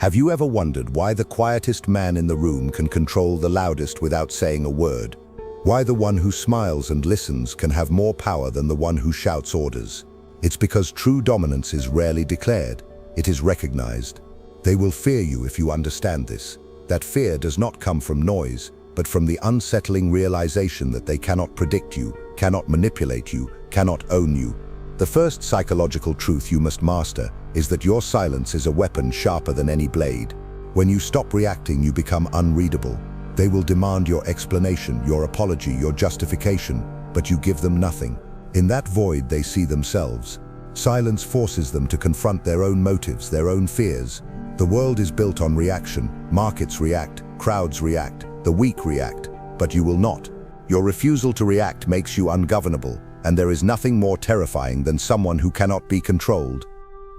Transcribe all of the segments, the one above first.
Have you ever wondered why the quietest man in the room can control the loudest without saying a word? Why the one who smiles and listens can have more power than the one who shouts orders? It's because true dominance is rarely declared. It is recognized. They will fear you if you understand this. That fear does not come from noise, but from the unsettling realization that they cannot predict you, cannot manipulate you, cannot own you. The first psychological truth you must master is that your silence is a weapon sharper than any blade. When you stop reacting, you become unreadable. They will demand your explanation, your apology, your justification, but you give them nothing. In that void, they see themselves. Silence forces them to confront their own motives, their own fears. The world is built on reaction. Markets react, crowds react, the weak react, but you will not. Your refusal to react makes you ungovernable, and there is nothing more terrifying than someone who cannot be controlled.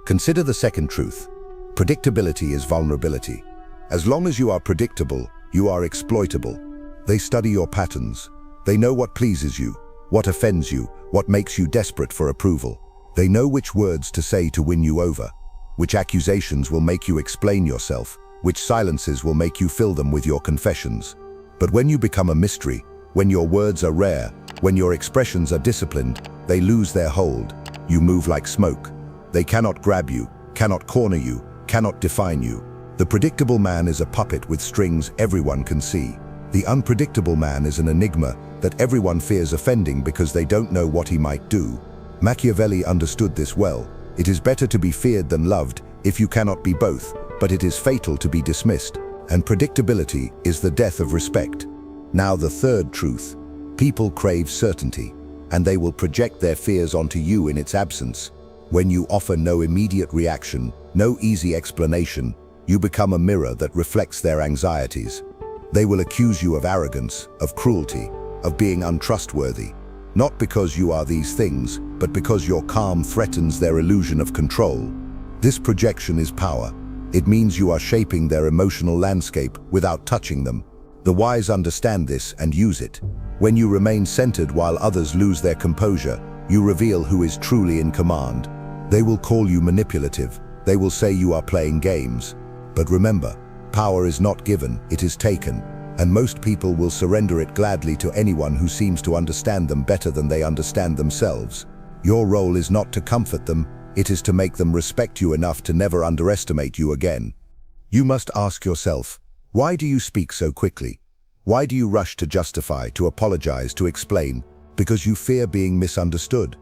Consider the second truth. Predictability is vulnerability. As long as you are predictable, you are exploitable. They study your patterns. They know what pleases you, what offends you, what makes you desperate for approval. They know which words to say to win you over, which accusations will make you explain yourself, which silences will make you fill them with your confessions. But when you become a mystery, when your words are rare, when your expressions are disciplined, they lose their hold. You move like smoke. They cannot grab you, cannot corner you, cannot define you. The predictable man is a puppet with strings everyone can see. The unpredictable man is an enigma that everyone fears offending because they don't know what he might do. Machiavelli understood this well. It is better to be feared than loved if you cannot be both, but it is fatal to be dismissed. And predictability is the death of respect. Now the third truth. People crave certainty, and they will project their fears onto you in its absence. When you offer no immediate reaction, no easy explanation, you become a mirror that reflects their anxieties. They will accuse you of arrogance, of cruelty, of being untrustworthy. Not because you are these things, but because your calm threatens their illusion of control. This projection is power. It means you are shaping their emotional landscape without touching them. The wise understand this and use it. When you remain centered while others lose their composure, you reveal who is truly in command. They will call you manipulative. They will say you are playing games. But remember, power is not given, it is taken. And most people will surrender it gladly to anyone who seems to understand them better than they understand themselves. Your role is not to comfort them, it is to make them respect you enough to never underestimate you again. You must ask yourself, why do you speak so quickly? Why do you rush to justify, to apologize, to explain? Because you fear being misunderstood.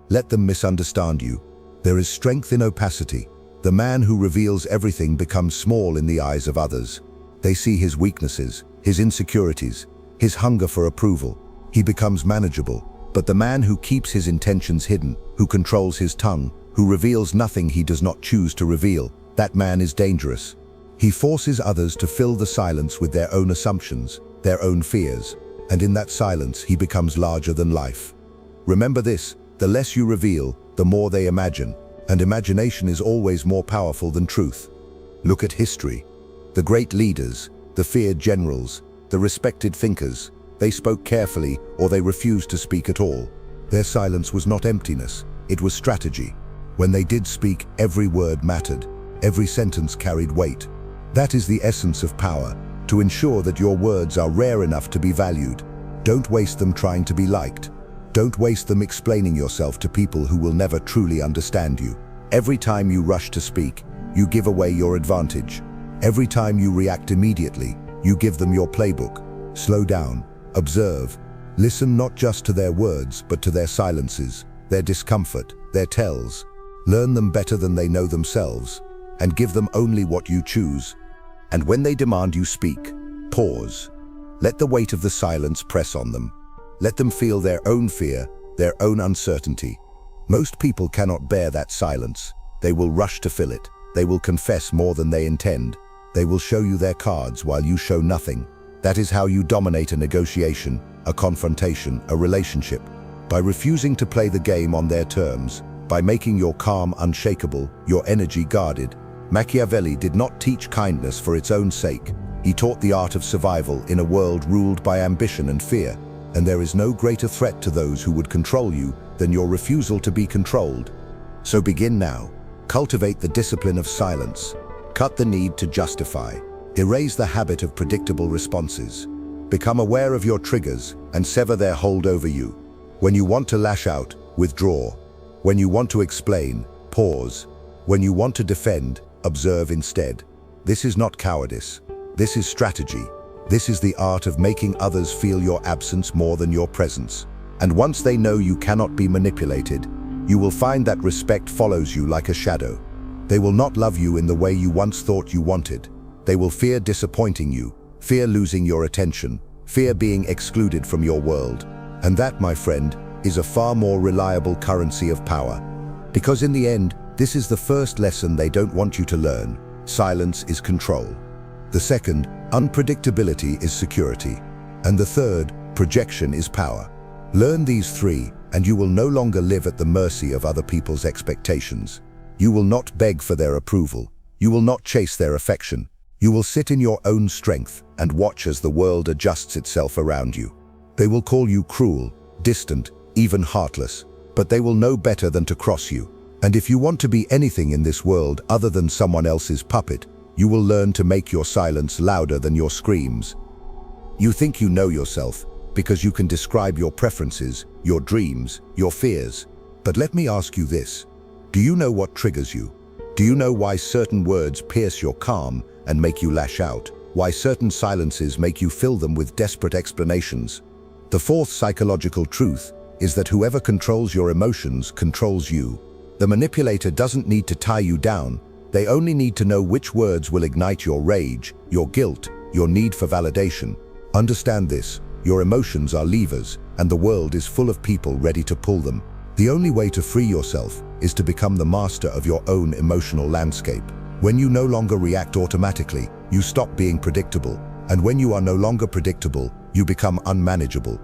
Let them misunderstand you. There is strength in opacity. The man who reveals everything becomes small in the eyes of others. They see his weaknesses, his insecurities, his hunger for approval. He becomes manageable. But the man who keeps his intentions hidden, who controls his tongue, who reveals nothing he does not choose to reveal, that man is dangerous. He forces others to fill the silence with their own assumptions, their own fears, and in that silence he becomes larger than life. Remember this, the less you reveal, the more they imagine, and imagination is always more powerful than truth. Look at history. The great leaders, the feared generals, the respected thinkers, they spoke carefully or they refused to speak at all. Their silence was not emptiness, it was strategy. When they did speak, every word mattered, every sentence carried weight. That is the essence of power, to ensure that your words are rare enough to be valued. Don't waste them trying to be liked. Don't waste them explaining yourself to people who will never truly understand you. Every time you rush to speak, you give away your advantage. Every time you react immediately, you give them your playbook. Slow down, observe, listen not just to their words, but to their silences, their discomfort, their tells. Learn them better than they know themselves, and give them only what you choose. And when they demand you speak, pause. Let the weight of the silence press on them. Let them feel their own fear, their own uncertainty. Most people cannot bear that silence. They will rush to fill it. They will confess more than they intend. They will show you their cards while you show nothing. That is how you dominate a negotiation, a confrontation, a relationship. By refusing to play the game on their terms, by making your calm unshakable, your energy guarded. Machiavelli did not teach kindness for its own sake. He taught the art of survival in a world ruled by ambition and fear. And there is no greater threat to those who would control you than your refusal to be controlled. So begin now. Cultivate the discipline of silence. Cut the need to justify. Erase the habit of predictable responses. Become aware of your triggers and sever their hold over you. When you want to lash out, withdraw. When you want to explain, pause. When you want to defend, observe instead. This is not cowardice. This is strategy. This is the art of making others feel your absence more than your presence. And once they know you cannot be manipulated, you will find that respect follows you like a shadow. They will not love you in the way you once thought you wanted. They will fear disappointing you, fear losing your attention, fear being excluded from your world. And that, my friend, is a far more reliable currency of power. Because in the end, this is the first lesson they don't want you to learn. Silence is control. The second, unpredictability, is security. And the third, projection, is power. Learn these three, and you will no longer live at the mercy of other people's expectations. You will not beg for their approval. You will not chase their affection. You will sit in your own strength and watch as the world adjusts itself around you. They will call you cruel, distant, even heartless, but they will know better than to cross you. And if you want to be anything in this world other than someone else's puppet, you will learn to make your silence louder than your screams. You think you know yourself because you can describe your preferences, your dreams, your fears. But let me ask you this. Do you know what triggers you? Do you know why certain words pierce your calm and make you lash out? Why certain silences make you fill them with desperate explanations? The fourth psychological truth is that whoever controls your emotions controls you. The manipulator doesn't need to tie you down. They only need to know which words will ignite your rage, your guilt, your need for validation. Understand this. Your emotions are levers, and the world is full of people ready to pull them. The only way to free yourself is to become the master of your own emotional landscape. When you no longer react automatically, you stop being predictable. And when you are no longer predictable, you become unmanageable.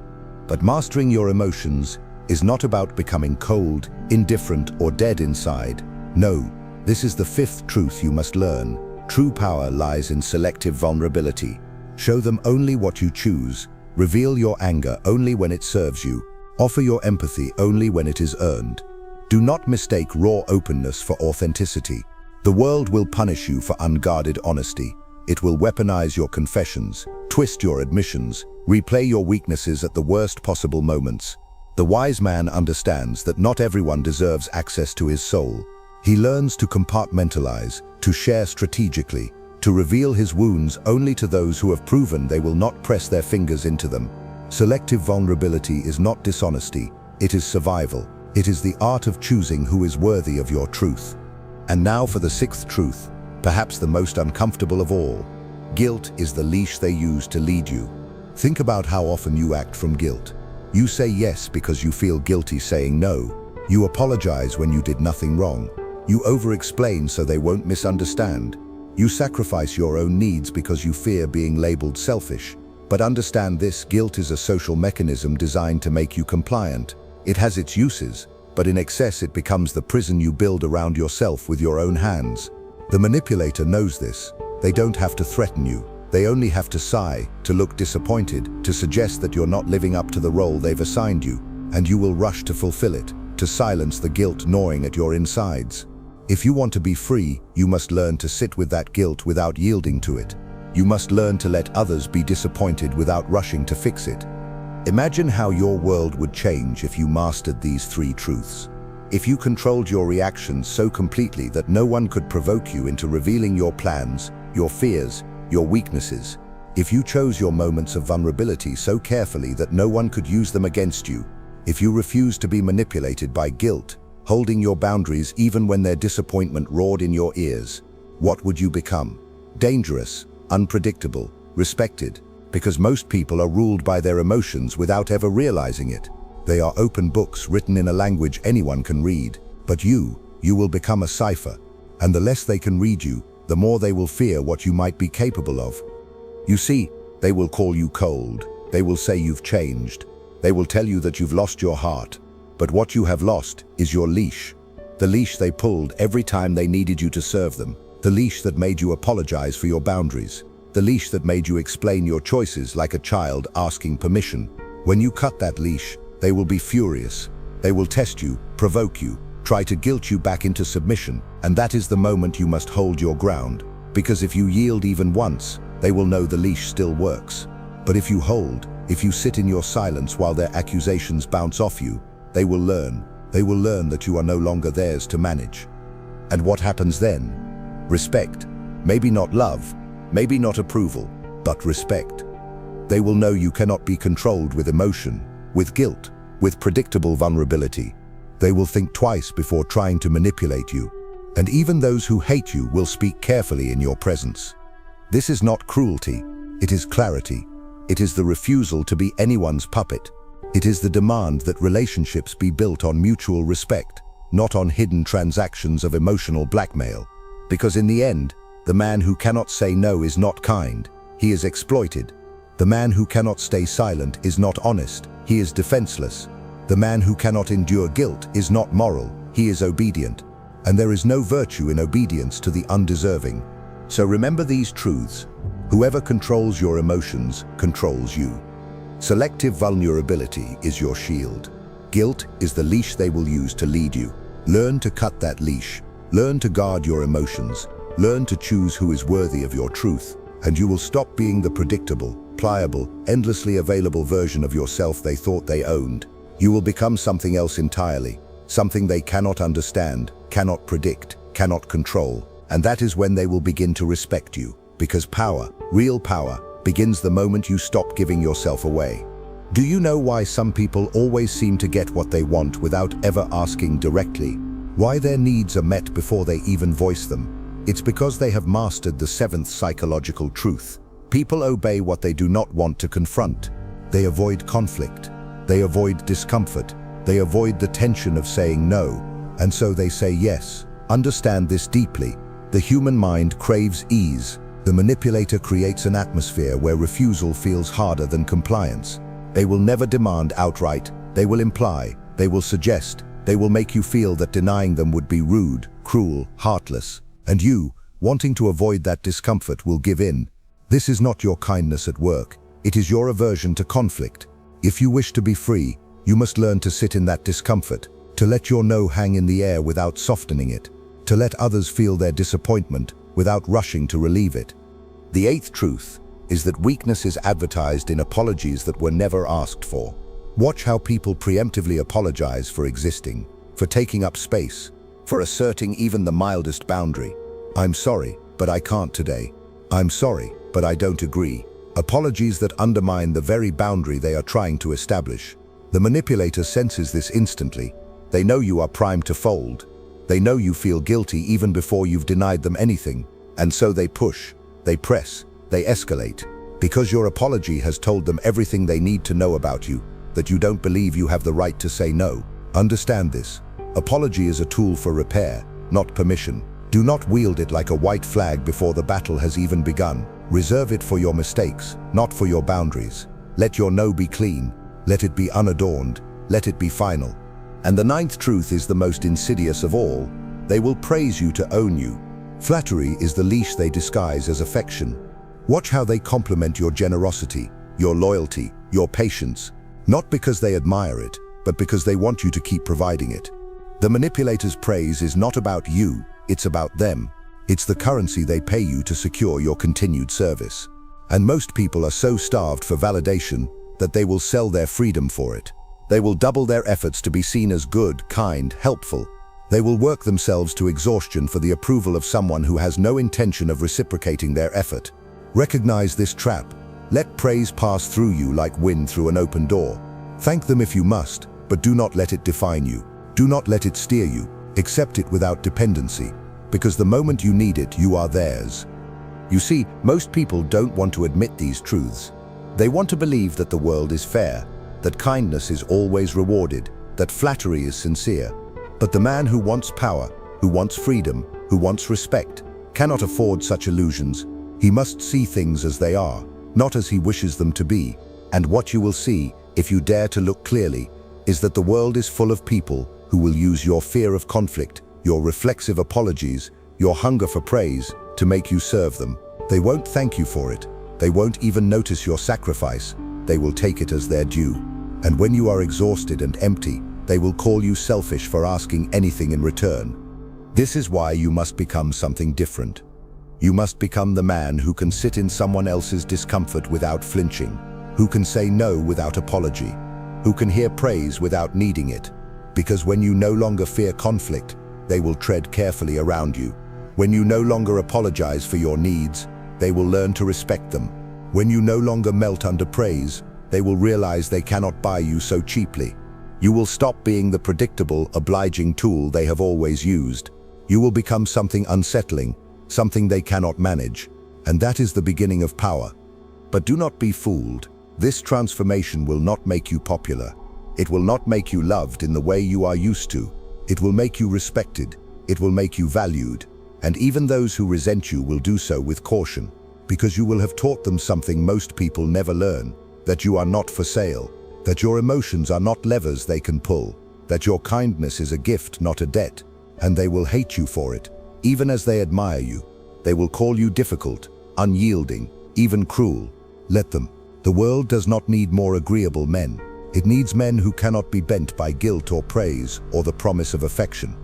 But mastering your emotions is not about becoming cold, indifferent, or dead inside. No, this is the fifth truth you must learn. True power lies in selective vulnerability. Show them only what you choose. Reveal your anger only when it serves you. Offer your empathy only when it is earned. Do not mistake raw openness for authenticity. The world will punish you for unguarded honesty. It will weaponize your confessions, twist your admissions, replay your weaknesses at the worst possible moments. The wise man understands that not everyone deserves access to his soul. He learns to compartmentalize, to share strategically, to reveal his wounds only to those who have proven they will not press their fingers into them. Selective vulnerability is not dishonesty, it is survival. It is the art of choosing who is worthy of your truth. And now for the sixth truth, perhaps the most uncomfortable of all. Guilt is the leash they use to lead you. Think about how often you act from guilt. You say yes because you feel guilty saying no. You apologize when you did nothing wrong. You over-explain so they won't misunderstand. You sacrifice your own needs because you fear being labeled selfish. But understand this, guilt is a social mechanism designed to make you compliant. It has its uses, but in excess it becomes the prison you build around yourself with your own hands. The manipulator knows this. They don't have to threaten you. They only have to sigh, to look disappointed, to suggest that you're not living up to the role they've assigned you, and you will rush to fulfill it, to silence the guilt gnawing at your insides. If you want to be free, you must learn to sit with that guilt without yielding to it. You must learn to let others be disappointed without rushing to fix it. Imagine how your world would change if you mastered these three truths. If you controlled your reactions so completely that no one could provoke you into revealing your plans, your fears, your weaknesses. If you chose your moments of vulnerability so carefully that no one could use them against you. If you refused to be manipulated by guilt, holding your boundaries even when their disappointment roared in your ears, what would you become? Dangerous, unpredictable, respected, because most people are ruled by their emotions without ever realizing it. They are open books written in a language anyone can read, but you will become a cipher, and the less they can read you, the more they will fear what you might be capable of. You see, they will call you cold, they will say you've changed, they will tell you that you've lost your heart, but what you have lost is your leash. The leash they pulled every time they needed you to serve them. The leash that made you apologize for your boundaries. The leash that made you explain your choices like a child asking permission. When you cut that leash, they will be furious. They will test you, provoke you, try to guilt you back into submission, and that is the moment you must hold your ground. Because if you yield even once, they will know the leash still works. But if you hold, if you sit in your silence while their accusations bounce off you, they will learn. They will learn that you are no longer theirs to manage. And what happens then? Respect. Maybe not love, maybe not approval, but respect. They will know you cannot be controlled with emotion, with guilt, with predictable vulnerability. They will think twice before trying to manipulate you. And even those who hate you will speak carefully in your presence. This is not cruelty, it is clarity. It is the refusal to be anyone's puppet. It is the demand that relationships be built on mutual respect, not on hidden transactions of emotional blackmail. Because in the end, the man who cannot say no is not kind, he is exploited. The man who cannot stay silent is not honest, he is defenseless. The man who cannot endure guilt is not moral, he is obedient. And there is no virtue in obedience to the undeserving. So remember these truths. Whoever controls your emotions controls you. Selective vulnerability is your shield. Guilt is the leash they will use to lead you. Learn to cut that leash. Learn to guard your emotions. Learn to choose who is worthy of your truth. And you will stop being the predictable, pliable, endlessly available version of yourself they thought they owned. You will become something else entirely. Something they cannot understand, cannot predict, cannot control. And that is when they will begin to respect you. Because power, real power, begins the moment you stop giving yourself away. Do you know why some people always seem to get what they want without ever asking directly? Why their needs are met before they even voice them? It's because they have mastered the seventh psychological truth. People obey what they do not want to confront. They avoid conflict. They avoid discomfort. They avoid the tension of saying no. And so they say yes. Understand this deeply. The human mind craves ease. The manipulator creates an atmosphere where refusal feels harder than compliance. They will never demand outright. They will imply. They will suggest. They will make you feel that denying them would be rude, cruel, heartless. And you, wanting to avoid that discomfort, will give in. This is not your kindness at work. It is your aversion to conflict. If you wish to be free, you must learn to sit in that discomfort, to let your no hang in the air without softening it, to let others feel their disappointment without rushing to relieve it. The eighth truth is that weakness is advertised in apologies that were never asked for. Watch how people preemptively apologize for existing, for taking up space, for asserting even the mildest boundary. I'm sorry, but I can't today. I'm sorry, but I don't agree. Apologies that undermine the very boundary they are trying to establish. The manipulator senses this instantly. They know you are primed to fold. They know you feel guilty even before you've denied them anything. And so they push, they press, they escalate. Because your apology has told them everything they need to know about you, that you don't believe you have the right to say no. Understand this. Apology is a tool for repair, not permission. Do not wield it like a white flag before the battle has even begun. Reserve it for your mistakes, not for your boundaries. Let your no be clean. Let it be unadorned. Let it be final. And the ninth truth is the most insidious of all. They will praise you to own you. Flattery is the leash they disguise as affection. Watch how they compliment your generosity, your loyalty, your patience. Not because they admire it, but because they want you to keep providing it. The manipulator's praise is not about you, it's about them. It's the currency they pay you to secure your continued service. And most people are so starved for validation that they will sell their freedom for it. They will double their efforts to be seen as good, kind, helpful. They will work themselves to exhaustion for the approval of someone who has no intention of reciprocating their effort. Recognize this trap. Let praise pass through you like wind through an open door. Thank them if you must, but do not let it define you. Do not let it steer you. Accept it without dependency, because the moment you need it, you are theirs. You see, most people don't want to admit these truths. They want to believe that the world is fair, that kindness is always rewarded, that flattery is sincere. But the man who wants power, who wants freedom, who wants respect, cannot afford such illusions. He must see things as they are, not as he wishes them to be. And what you will see, if you dare to look clearly, is that the world is full of people who will use your fear of conflict, your reflexive apologies, your hunger for praise, to make you serve them. They won't thank you for it. They won't even notice your sacrifice. They will take it as their due. And when you are exhausted and empty, they will call you selfish for asking anything in return. This is why you must become something different. You must become the man who can sit in someone else's discomfort without flinching, who can say no without apology, who can hear praise without needing it. Because when you no longer fear conflict, they will tread carefully around you. When you no longer apologize for your needs, they will learn to respect them. When you no longer melt under praise, they will realize they cannot buy you so cheaply. You will stop being the predictable, obliging tool they have always used. You will become something unsettling, something they cannot manage, and that is the beginning of power. But do not be fooled. This transformation will not make you popular. It will not make you loved in the way you are used to. It will make you respected. It will make you valued. And even those who resent you will do so with caution, because you will have taught them something most people never learn, that you are not for sale, that your emotions are not levers they can pull, that your kindness is a gift, not a debt, and they will hate you for it, even as they admire you. They will call you difficult, unyielding, even cruel. Let them. The world does not need more agreeable men. It needs men who cannot be bent by guilt or praise or the promise of affection.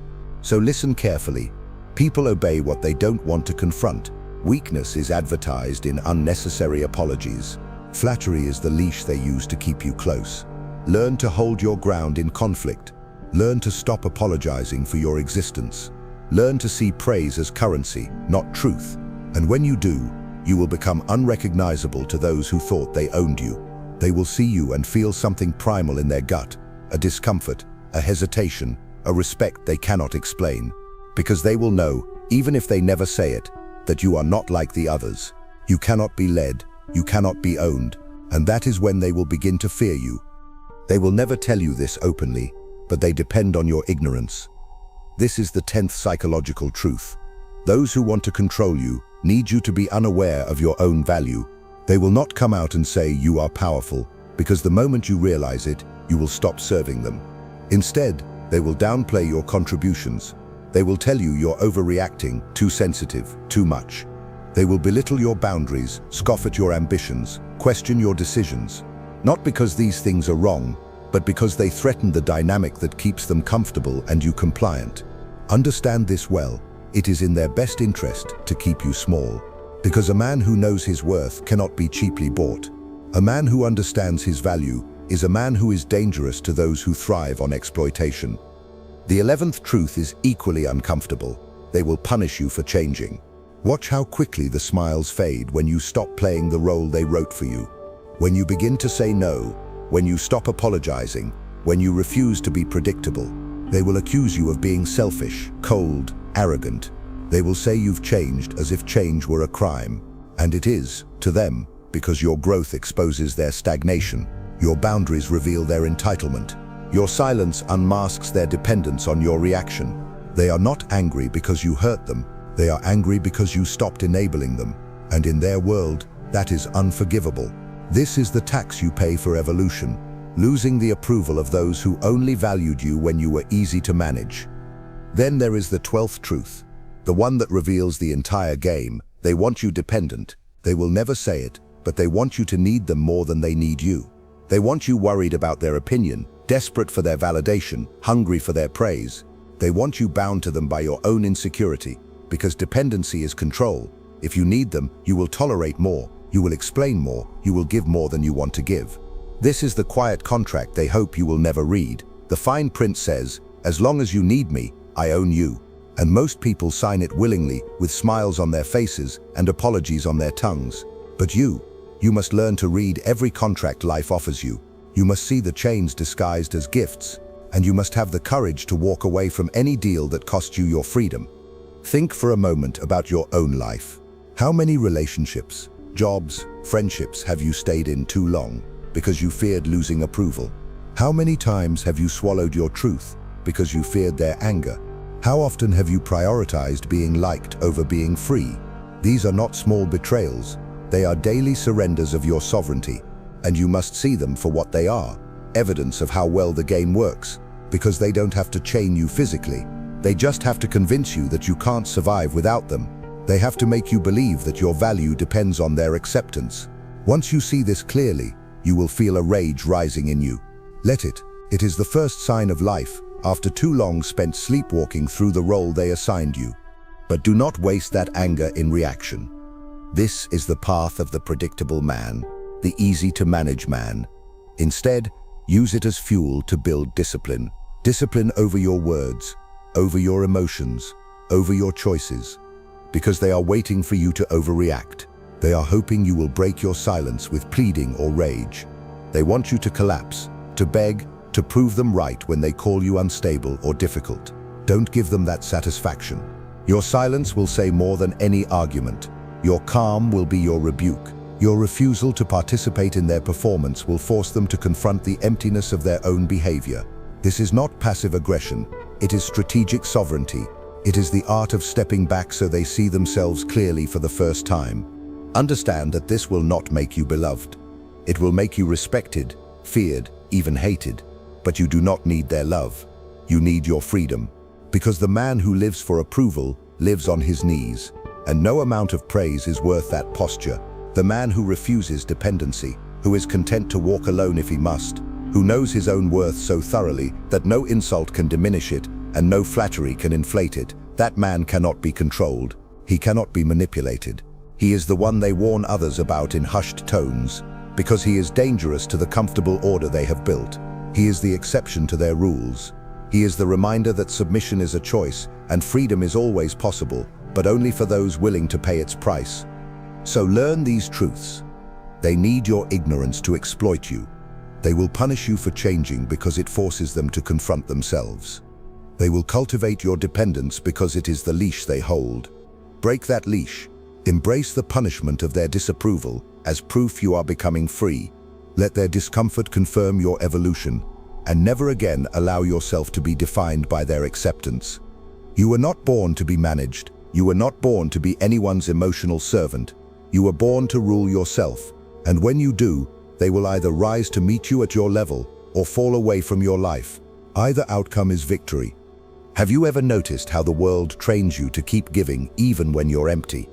So listen carefully. People obey what they don't want to confront. Weakness is advertised in unnecessary apologies. Flattery is the leash they use to keep you close. Learn to hold your ground in conflict. Learn to stop apologizing for your existence. Learn to see praise as currency, not truth. And when you do, you will become unrecognizable to those who thought they owned you. They will see you and feel something primal in their gut, a discomfort, a hesitation, a respect they cannot explain. Because they will know, even if they never say it, that you are not like the others. You cannot be led, you cannot be owned, and that is when they will begin to fear you. They will never tell you this openly, but they depend on your ignorance. This is the 10th psychological truth. Those who want to control you need you to be unaware of your own value. They will not come out and say you are powerful, because the moment you realize it, you will stop serving them. Instead, they will downplay your contributions. They will tell you you're overreacting, too sensitive, too much. They will belittle your boundaries, scoff at your ambitions, question your decisions. Not because these things are wrong, but because they threaten the dynamic that keeps them comfortable and you compliant. Understand this well. It is in their best interest to keep you small. Because a man who knows his worth cannot be cheaply bought. A man who understands his value is a man who is dangerous to those who thrive on exploitation. The 11th truth is equally uncomfortable. They will punish you for changing. Watch how quickly the smiles fade when you stop playing the role they wrote for you. When you begin to say no, when you stop apologizing, when you refuse to be predictable, they will accuse you of being selfish, cold, arrogant. They will say you've changed as if change were a crime. And it is, to them, because your growth exposes their stagnation. Your boundaries reveal their entitlement. Your silence unmasks their dependence on your reaction. They are not angry because you hurt them. They are angry because you stopped enabling them. And in their world, that is unforgivable. This is the tax you pay for evolution, losing the approval of those who only valued you when you were easy to manage. Then there is the 12th truth, the one that reveals the entire game. They want you dependent. They will never say it, but they want you to need them more than they need you. They want you worried about their opinion, desperate for their validation, hungry for their praise. They want you bound to them by your own insecurity, because dependency is control. If you need them, you will tolerate more, you will explain more, you will give more than you want to give. This is the quiet contract they hope you will never read. The fine print says, as long as you need me, I own you. And most people sign it willingly, with smiles on their faces and apologies on their tongues. But you must learn to read every contract life offers you. You must see the chains disguised as gifts, and you must have the courage to walk away from any deal that costs you your freedom. Think for a moment about your own life. How many relationships, jobs, friendships have you stayed in too long because you feared losing approval? How many times have you swallowed your truth because you feared their anger? How often have you prioritized being liked over being free? These are not small betrayals. They are daily surrenders of your sovereignty, and you must see them for what they are, evidence of how well the game works, because they don't have to chain you physically. They just have to convince you that you can't survive without them. They have to make you believe that your value depends on their acceptance. Once you see this clearly, you will feel a rage rising in you. Let it. It is the first sign of life, after too long spent sleepwalking through the role they assigned you. But do not waste that anger in reaction. This is the path of the predictable man, the easy-to-manage man. Instead, use it as fuel to build discipline. Discipline over your words, over your emotions, over your choices. Because they are waiting for you to overreact. They are hoping you will break your silence with pleading or rage. They want you to collapse, to beg, to prove them right when they call you unstable or difficult. Don't give them that satisfaction. Your silence will say more than any argument. Your calm will be your rebuke. Your refusal to participate in their performance will force them to confront the emptiness of their own behavior. This is not passive aggression. It is strategic sovereignty. It is the art of stepping back so they see themselves clearly for the first time. Understand that this will not make you beloved. It will make you respected, feared, even hated. But you do not need their love. You need your freedom. Because the man who lives for approval lives on his knees. And no amount of praise is worth that posture. The man who refuses dependency, who is content to walk alone if he must, who knows his own worth so thoroughly that no insult can diminish it and no flattery can inflate it, that man cannot be controlled. He cannot be manipulated. He is the one they warn others about in hushed tones, because he is dangerous to the comfortable order they have built. He is the exception to their rules. He is the reminder that submission is a choice and freedom is always possible, but only for those willing to pay its price. So learn these truths. They need your ignorance to exploit you. They will punish you for changing because it forces them to confront themselves. They will cultivate your dependence because it is the leash they hold. Break that leash. Embrace the punishment of their disapproval as proof you are becoming free. Let their discomfort confirm your evolution, and never again allow yourself to be defined by their acceptance. You were not born to be managed. You were not born to be anyone's emotional servant. You were born to rule yourself, and when you do, they will either rise to meet you at your level or fall away from your life. Either outcome is victory. Have you ever noticed how the world trains you to keep giving even when you're empty?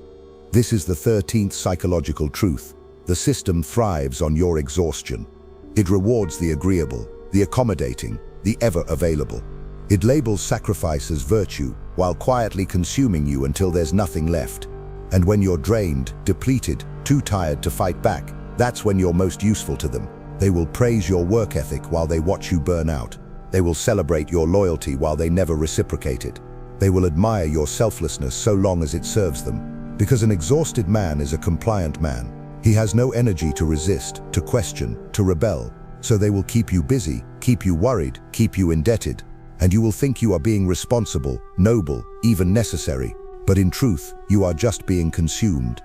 This is the 13th psychological truth. The system thrives on your exhaustion. It rewards the agreeable, the accommodating, the ever-available. It labels sacrifice as virtue while quietly consuming you until there's nothing left. And when you're drained, depleted, too tired to fight back, that's when you're most useful to them. They will praise your work ethic while they watch you burn out. They will celebrate your loyalty while they never reciprocate it. They will admire your selflessness so long as it serves them. Because an exhausted man is a compliant man. He has no energy to resist, to question, to rebel. So they will keep you busy, keep you worried, keep you indebted. And you will think you are being responsible, noble, even necessary. But in truth, you are just being consumed.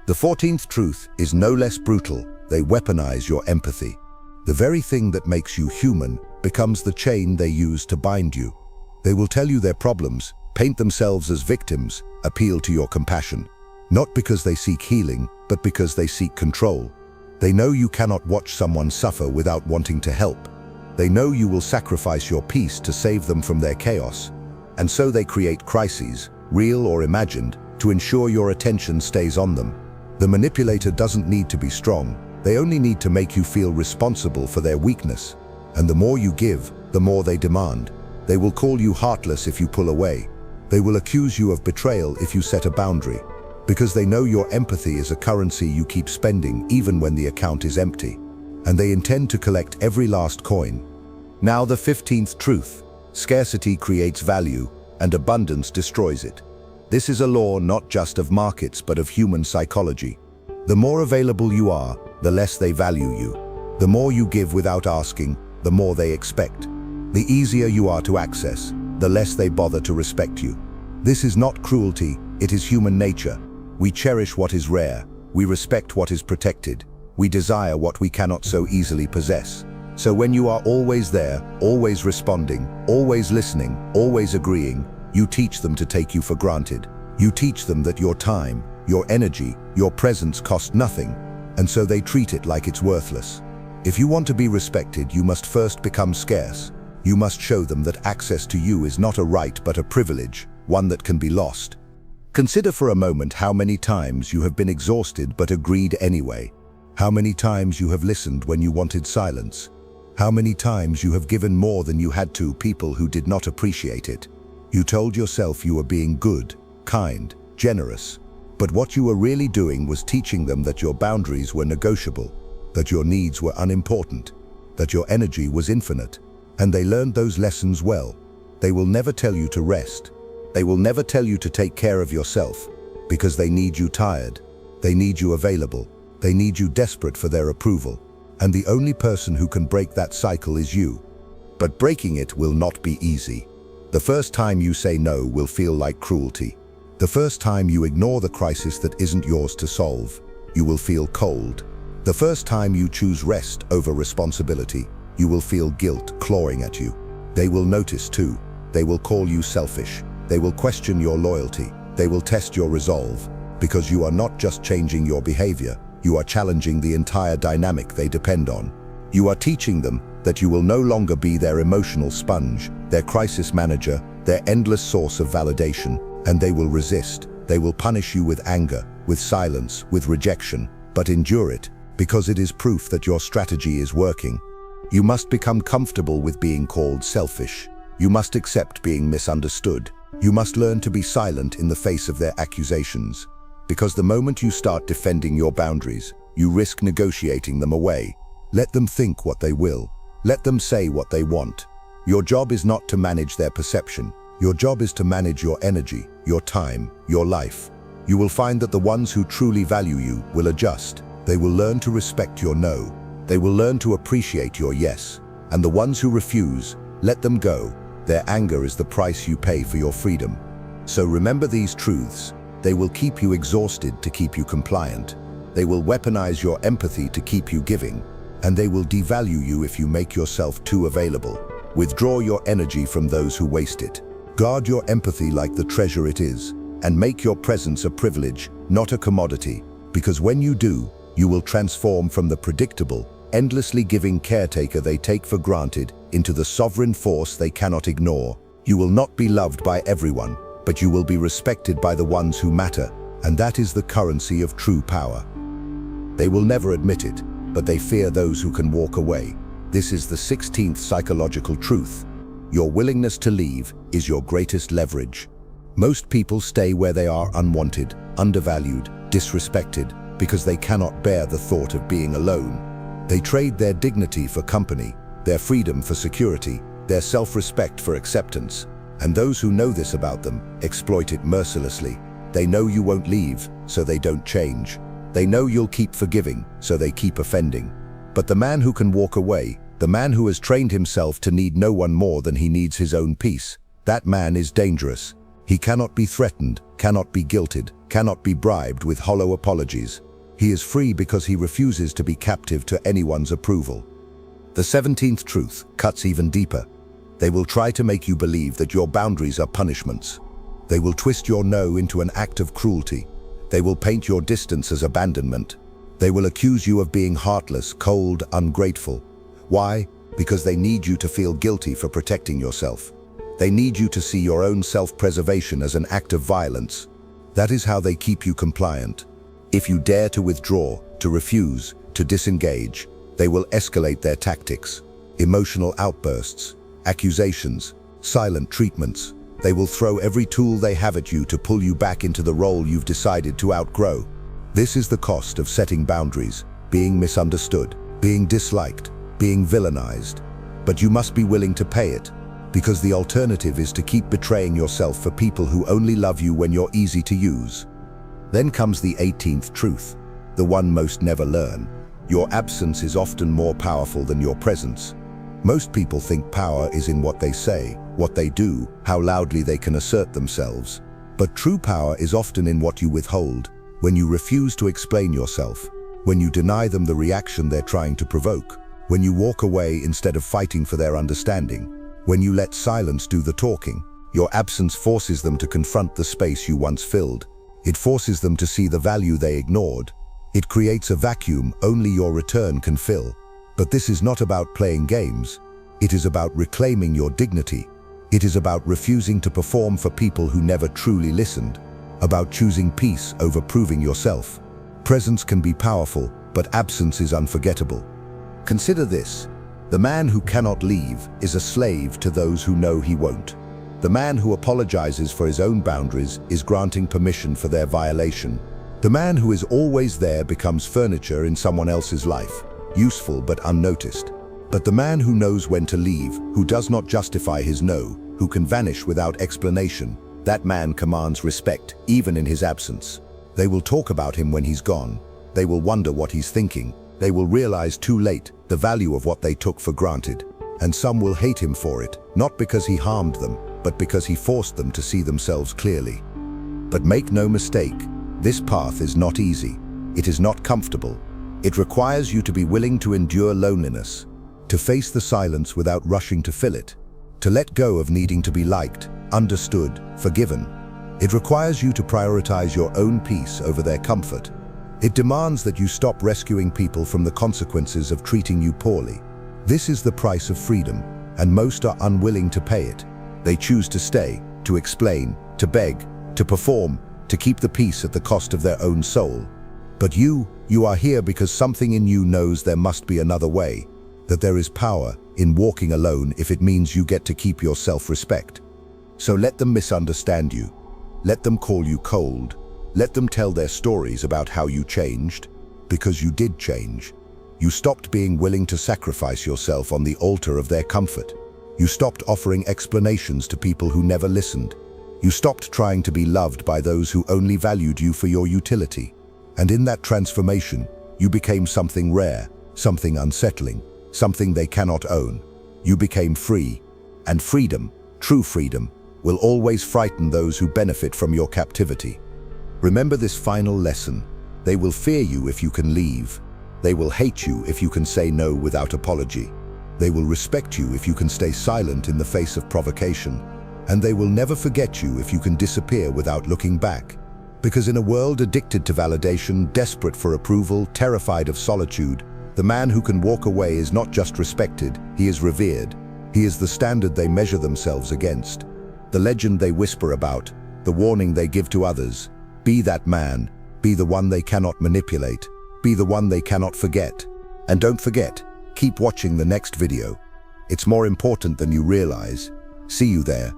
The 14th truth is no less brutal. They weaponize your empathy. The very thing that makes you human becomes the chain they use to bind you. They will tell you their problems, paint themselves as victims, appeal to your compassion. Not because they seek healing, but because they seek control. They know you cannot watch someone suffer without wanting to help. They know you will sacrifice your peace to save them from their chaos. And so they create crises, real or imagined, to ensure your attention stays on them. The manipulator doesn't need to be strong. They only need to make you feel responsible for their weakness. And the more you give, the more they demand. They will call you heartless if you pull away. They will accuse you of betrayal if you set a boundary. Because they know your empathy is a currency you keep spending even when the account is empty. And they intend to collect every last coin. Now the 15th truth. Scarcity creates value, and abundance destroys it. This is a law not just of markets but of human psychology. The more available you are, the less they value you. The more you give without asking, the more they expect. The easier you are to access, the less they bother to respect you. This is not cruelty, it is human nature. We cherish what is rare, we respect what is protected, we desire what we cannot so easily possess. So when you are always there, always responding, always listening, always agreeing, you teach them to take you for granted. You teach them that your time, your energy, your presence cost nothing, and so they treat it like it's worthless. If you want to be respected, you must first become scarce. You must show them that access to you is not a right but a privilege, one that can be lost. Consider for a moment how many times you have been exhausted but agreed anyway. How many times you have listened when you wanted silence. How many times you have given more than you had to people who did not appreciate it. You told yourself you were being good, kind, generous. But what you were really doing was teaching them that your boundaries were negotiable, that your needs were unimportant, that your energy was infinite. And they learned those lessons well. They will never tell you to rest. They will never tell you to take care of yourself, because they need you tired. They need you available. They need you desperate for their approval. And the only person who can break that cycle is you. But breaking it will not be easy. The first time you say no will feel like cruelty. The first time you ignore the crisis that isn't yours to solve, you will feel cold. The first time you choose rest over responsibility, you will feel guilt clawing at you. They will notice too. They will call you selfish. They will question your loyalty. They will test your resolve, because you are not just changing your behavior, you are challenging the entire dynamic they depend on. You are teaching them that you will no longer be their emotional sponge, their crisis manager, their endless source of validation, and they will resist. They will punish you with anger, with silence, with rejection, but endure it, because it is proof that your strategy is working. You must become comfortable with being called selfish. You must accept being misunderstood. You must learn to be silent in the face of their accusations. Because the moment you start defending your boundaries, you risk negotiating them away. Let them think what they will. Let them say what they want. Your job is not to manage their perception. Your job is to manage your energy, your time, your life. You will find that the ones who truly value you will adjust. They will learn to respect your no. They will learn to appreciate your yes. And the ones who refuse, let them go. Their anger is the price you pay for your freedom. So remember these truths. They will keep you exhausted to keep you compliant. They will weaponize your empathy to keep you giving. And they will devalue you if you make yourself too available. Withdraw your energy from those who waste it. Guard your empathy like the treasure it is, and make your presence a privilege, not a commodity. Because when you do, you will transform from the predictable, endlessly giving caretaker they take for granted into the sovereign force they cannot ignore. You will not be loved by everyone, but you will be respected by the ones who matter, and that is the currency of true power. They will never admit it, but they fear those who can walk away. This is the 16th psychological truth. Your willingness to leave is your greatest leverage. Most people stay where they are unwanted, undervalued, disrespected, because they cannot bear the thought of being alone. They trade their dignity for company, their freedom for security, their self-respect for acceptance. And those who know this about them exploit it mercilessly. They know you won't leave, so they don't change. They know you'll keep forgiving, so they keep offending. But the man who can walk away, the man who has trained himself to need no one more than he needs his own peace, that man is dangerous. He cannot be threatened, cannot be guilted, cannot be bribed with hollow apologies. He is free because he refuses to be captive to anyone's approval. The 17th truth cuts even deeper. They will try to make you believe that your boundaries are punishments. They will twist your no into an act of cruelty. They will paint your distance as abandonment. They will accuse you of being heartless, cold, ungrateful. Why? Because they need you to feel guilty for protecting yourself. They need you to see your own self-preservation as an act of violence. That is how they keep you compliant. If you dare to withdraw, to refuse, to disengage, they will escalate their tactics. Emotional outbursts, accusations, silent treatments. They will throw every tool they have at you to pull you back into the role you've decided to outgrow. This is the cost of setting boundaries, being misunderstood, being disliked, being villainized. But you must be willing to pay it, because the alternative is to keep betraying yourself for people who only love you when you're easy to use. Then comes the 18th truth, the one most never learn. Your absence is often more powerful than your presence. Most people think power is in what they say, what they do, how loudly they can assert themselves. But true power is often in what you withhold, when you refuse to explain yourself, when you deny them the reaction they're trying to provoke, when you walk away instead of fighting for their understanding, when you let silence do the talking. Your absence forces them to confront the space you once filled. It forces them to see the value they ignored. It creates a vacuum only your return can fill. But this is not about playing games. It is about reclaiming your dignity. It is about refusing to perform for people who never truly listened. About choosing peace over proving yourself. Presence can be powerful, but absence is unforgettable. Consider this. The man who cannot leave is a slave to those who know he won't. The man who apologizes for his own boundaries is granting permission for their violation. The man who is always there becomes furniture in someone else's life, useful but unnoticed. But the man who knows when to leave, who does not justify his no, who can vanish without explanation, that man commands respect, even in his absence. They will talk about him when he's gone. They will wonder what he's thinking. They will realize too late the value of what they took for granted. And some will hate him for it, not because he harmed them, but because he forced them to see themselves clearly. But make no mistake, this path is not easy. It is not comfortable. It requires you to be willing to endure loneliness, to face the silence without rushing to fill it, to let go of needing to be liked, understood, forgiven. It requires you to prioritize your own peace over their comfort. It demands that you stop rescuing people from the consequences of treating you poorly. This is the price of freedom, and most are unwilling to pay it. They choose to stay, to explain, to beg, to perform, to keep the peace at the cost of their own soul. But you are here because something in you knows there must be another way, that there is power in walking alone if it means you get to keep your self-respect. So let them misunderstand you. Let them call you cold. Let them tell their stories about how you changed, because you did change. You stopped being willing to sacrifice yourself on the altar of their comfort. You stopped offering explanations to people who never listened. You stopped trying to be loved by those who only valued you for your utility. And in that transformation, you became something rare, something unsettling, something they cannot own. You became free. And freedom, true freedom, will always frighten those who benefit from your captivity. Remember this final lesson. They will fear you if you can leave. They will hate you if you can say no without apology. They will respect you if you can stay silent in the face of provocation. And they will never forget you if you can disappear without looking back. Because in a world addicted to validation, desperate for approval, terrified of solitude, the man who can walk away is not just respected, he is revered. He is the standard they measure themselves against, the legend they whisper about, the warning they give to others. Be that man, be the one they cannot manipulate, be the one they cannot forget. And don't forget, keep watching the next video. It's more important than you realize. See you there.